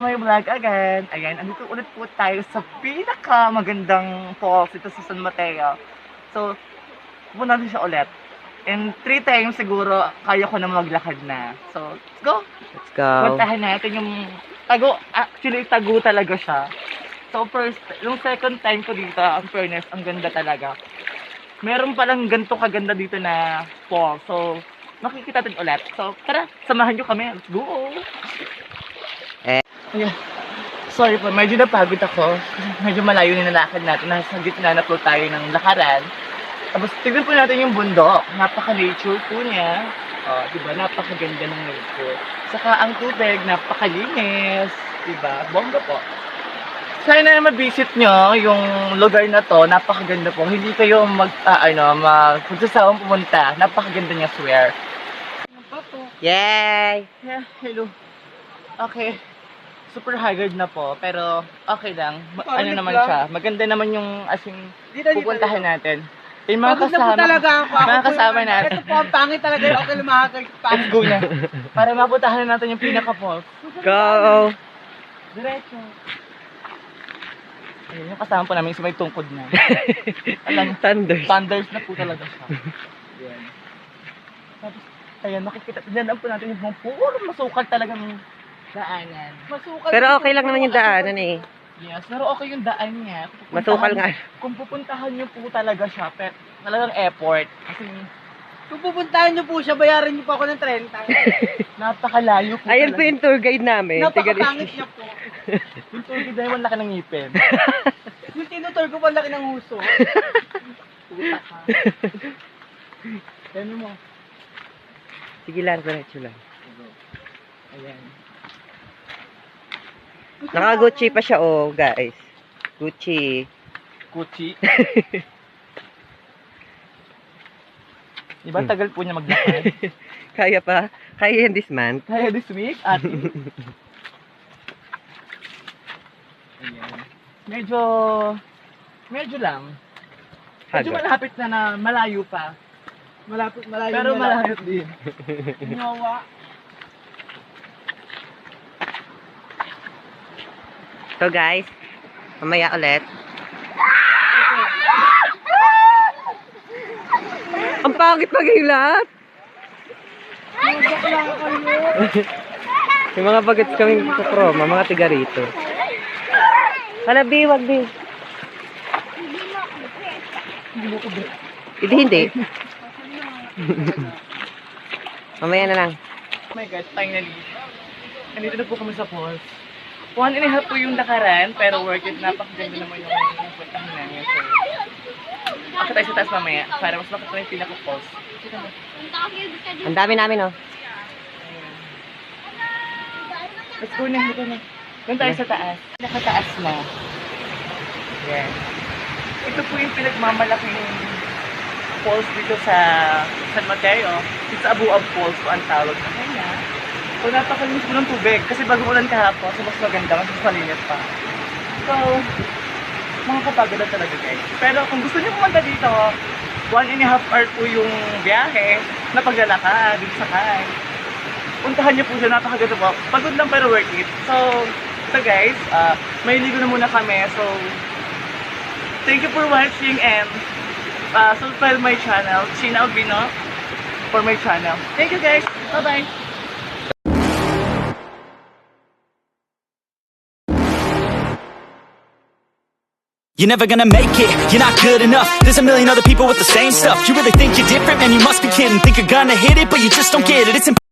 May vlog again. Ayan, andito ulit po tayo sa pinakamagandang falls dito sa San Mateo. So, pupunta natin siya ulit. And 3 times siguro, kaya ko na maglakad na. So, let's go! Let's go. Puntahan natin yung tago. Actually, tago talaga siya. So, first, yung second time ko dito, ang fairness, ang ganda talaga. Meron palang ganito kaganda dito na falls. So, makikita natin ulit. So, tara, samahan nyo kami. Let's go! Ayan. Sorry po, medyo napagod ako. Medyo malayo na nalakad natin. Nasa gitna na po tayo ng lakaran. Tapos tignan po natin yung bundok. Napaka-nature po niya. Diba? Napakaganda ng nature. Saka ang tubig, napakalinis. Diba? Bongga po. Sana ma-visit nyo yung lugar na to. Napakaganda po. Hindi kayo magsasawang pumunta. Napakaganda niya, swear. Yay! Yeah, hello. Okay. Super haggard na po, pero okay lang. Ano naman siya, maganda naman yung asing pupuntahan natin. Yung mga kasama, mga kasama natin. Ito po, ang pangit talaga yung okay lumakag. Let's go na. Para mapuntahan natin yung pinaka-falls. Go! Diretso. Ayun, yung kasama po namin, may tungkod na. Alam, thunders na po talaga siya. Ayan. Tapos, ayan, makikita, tignan po natin yung puro masukal talagang daanan. Pero okay lang naman yung daanan eh. Yes, pero okay yung daan niya. Masukal nga. Kung pupuntahan niyo po talaga siya, pero talagang effort. Kasi Kung pupuntahan niyo po siya, bayaran niyo po ako ng 30. napakalayo po Ayan po yung tour guide namin. Napakapangit niya po. Yung tubig na yung laki ng ngipin. Yung tinutur ko pa laki ng huso. Puta ka. Yan mo. Sige lang, diretso lang. Ayan. Naka-Gucci pa siya oh, guys. Gucci. Gucci. Diba tagal po niya maglakad? Kaya pa? Kaya yan this month? Kaya this week, ate. Ayan. Medyo lang. Medyo Haggard. malapit na malayo pa. Malayo Pero na malayo din. Ginawa. So guys, mamaya ulit. Ang pangit maging lahat. Yung mga bagets kaming kukroma, mga tiga rito. Hala, B, wag B. Hindi. Mamaya na lang. Oh my God, finally. Andito na po kami sa falls. 1.5 po yung lakaran, pero worth it. Napakaganda naman yung puntahan namin. So, ako tayo sa taas mamaya, para mas makita yung pinaka-falls. Ang dami namin oh. Let's go na, dito na. Doon tayo sa taas. Nakataas na. Yan. Ito po yung pinagmamalaking falls dito sa San Mateo. It's Abuab Falls po ang tawag na kanya. So, napakalinis po ng tubig. Kasi bago ulan kahapon, so mas maganda, mas malinis pa. So, makakapagod na talaga guys. Pero kung gusto niyo pumunta dito, 1.5 hour po yung biyahe na paglalakad dito sa Kay. Puntahan niyo po siya, napakaganda po. Pagod lang pero worth it. So guys, may ligo na muna kami. So, thank you for watching and subscribe my channel, China Albino, for my channel. Thank you guys. Bye-bye. You're never gonna make it, you're not good enough. There's a million other people with the same stuff. You really think you're different? Man, you must be kidding. Think you're gonna hit it, but you just don't get it. It's